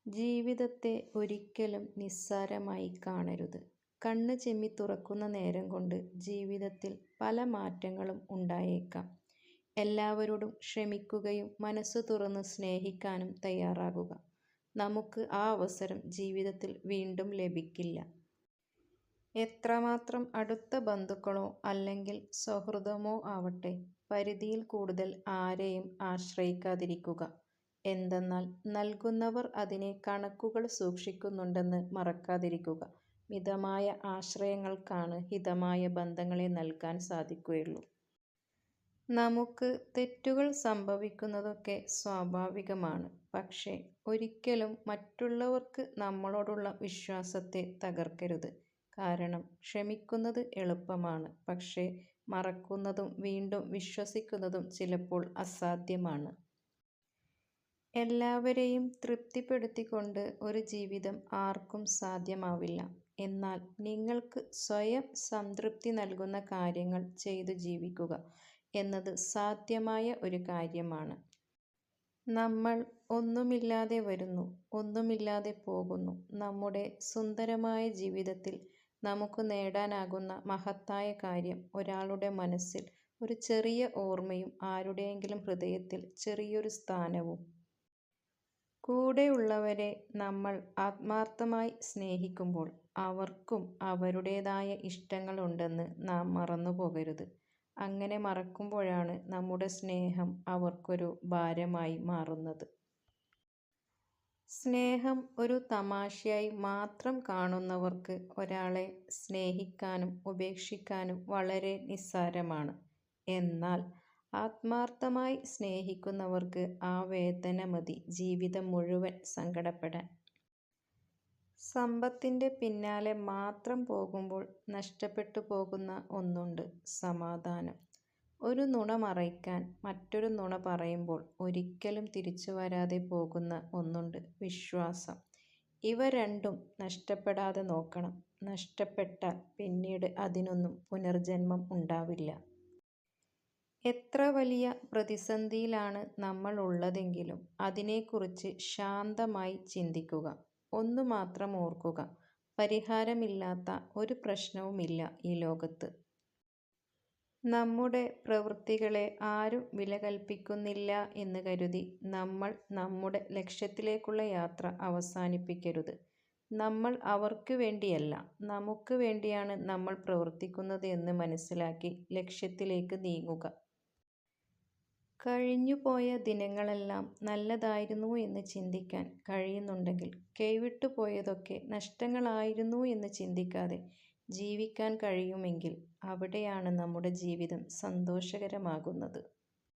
ജീവിതത്തെ ഒരിക്കലും നിസ്സാരമായി കാണരുത്. കണ്ണ് ചിമ്മി തുറക്കുന്ന നേരം കൊണ്ട് ജീവിതത്തിൽ പല മാറ്റങ്ങളും ഉണ്ടായേക്കാം. എല്ലാവരോടും ക്ഷമിക്കുകയും മനസ്സു തുറന്ന് സ്നേഹിക്കാനും തയ്യാറാകുക. നമുക്ക് ആ അവസരം ജീവിതത്തിൽ വീണ്ടും ലഭിക്കില്ല. എത്രമാത്രം അടുത്ത ബന്ധുക്കളോ അല്ലെങ്കിൽ സൗഹൃദമോ ആവട്ടെ, പരിധിയിൽ കൂടുതൽ ആരെയും ആശ്രയിക്കാതിരിക്കുക. എന്തെന്നാൽ നൽകുന്നവർ അതിനെ കണക്കുകൾ സൂക്ഷിക്കുന്നുണ്ടെന്ന് മറക്കാതിരിക്കുക. മിതമായ ആശ്രയങ്ങൾക്കാണ് ഹിതമായ ബന്ധങ്ങളെ നൽകാൻ സാധിക്കുകയുള്ളൂ. നമുക്ക് തെറ്റുകൾ സംഭവിക്കുന്നതൊക്കെ സ്വാഭാവികമാണ്. പക്ഷേ ഒരിക്കലും മറ്റുള്ളവർക്ക് നമ്മളോടുള്ള വിശ്വാസത്തെ തകർക്കരുത്. കാരണം ക്ഷമിക്കുന്നത് എളുപ്പമാണ്, പക്ഷേ മറക്കുന്നതും വീണ്ടും വിശ്വസിക്കുന്നതും ചിലപ്പോൾ അസാധ്യമാണ്. എല്ലാവരെയും തൃപ്തിപ്പെടുത്തിക്കൊണ്ട് ഒരു ജീവിതം ആർക്കും സാധ്യമാവില്ല. എന്നാൽ നിങ്ങൾക്ക് സ്വയം സംതൃപ്തി നൽകുന്ന കാര്യങ്ങൾ ചെയ്തു ജീവിക്കുക എന്നത് സാധ്യമായ ഒരു കാര്യമാണ്. നമ്മൾ ഒന്നുമില്ലാതെ വരുന്നു, ഒന്നുമില്ലാതെ പോകുന്നു. നമ്മുടെ സുന്ദരമായ ജീവിതത്തിൽ നമുക്ക് നേടാനാകുന്ന മഹത്തായ കാര്യം ഒരാളുടെ മനസ്സിൽ ഒരു ചെറിയ ഓർമ്മയും ആരുടെയെങ്കിലും ഹൃദയത്തിൽ ചെറിയൊരു സ്ഥാനവും. കൂടെയുള്ളവരെ നമ്മൾ ആത്മാർത്ഥമായി സ്നേഹിക്കുമ്പോൾ അവർക്കും അവരുടേതായ ഇഷ്ടങ്ങളുണ്ടെന്ന് നാം മറന്നുപോകരുത്. അങ്ങനെ മറക്കുമ്പോഴാണ് നമ്മുടെ സ്നേഹം അവർക്കൊരു ഭാരമായി മാറുന്നത്. സ്നേഹം ഒരു തമാശയായി മാത്രം കാണുന്നവർക്ക് ഒരാളെ സ്നേഹിക്കാനും ഉപേക്ഷിക്കാനും വളരെ നിസ്സാരമാണ്. എന്നാൽ ആത്മാർത്ഥമായി സ്നേഹിക്കുന്നവർക്ക് ആ വേദന മതി ജീവിതം മുഴുവൻ സങ്കടപ്പെടാൻ. സമ്പത്തിന്റെ പിന്നാലെ മാത്രം പോകുമ്പോൾ നഷ്ടപ്പെട്ടു പോകുന്ന ഒന്നുണ്ട്: സമാധാനം. ഒരു നുണ മറയ്ക്കാൻ മറ്റൊരു നുണ പറയുമ്പോൾ ഒരിക്കലും തിരിച്ചു വരാതെ പോകുന്ന ഒന്നുണ്ട്: വിശ്വാസം. ഇവ രണ്ടും നഷ്ടപ്പെടാതെ നോക്കണം. നഷ്ടപ്പെട്ടാൽ പിന്നീട് അതിനൊന്നും പുനർജന്മം ഉണ്ടാവില്ല. എത്ര വലിയ പ്രതിസന്ധിയിലാണ് നമ്മൾ ഉള്ളതെങ്കിലും അതിനെക്കുറിച്ച് ശാന്തമായി ചിന്തിക്കുക. ഒന്നു മാത്രം ഓർക്കുക: പരിഹാരമില്ലാത്ത ഒരു പ്രശ്നവുമില്ല ഈ ലോകത്ത്. നമ്മുടെ പ്രവൃത്തികളെ ആരും വില കൽപ്പിക്കുന്നില്ല എന്ന് കരുതി നമ്മൾ നമ്മുടെ ലക്ഷ്യത്തിലേക്കുള്ള യാത്ര അവസാനിപ്പിക്കരുത്. നമ്മൾ അവർക്ക് വേണ്ടിയല്ല, നമുക്ക് വേണ്ടിയാണ് നമ്മൾ പ്രവർത്തിക്കുന്നത് എന്ന് മനസ്സിലാക്കി ലക്ഷ്യത്തിലേക്ക് നീങ്ങുക. കഴിഞ്ഞുപോയ ദിനങ്ങളെല്ലാം നല്ലതായിരുന്നു എന്ന് ചിന്തിക്കാൻ കഴിയുന്നുണ്ടെങ്കിൽ, കൈവിട്ടു പോയതൊക്കെ നഷ്ടങ്ങളായിരുന്നു എന്ന് ചിന്തിക്കാതെ ജീവിക്കാൻ കഴിയുമെങ്കിൽ, അവിടെയാണ് നമ്മുടെ ജീവിതം സന്തോഷകരമാകുന്നത്.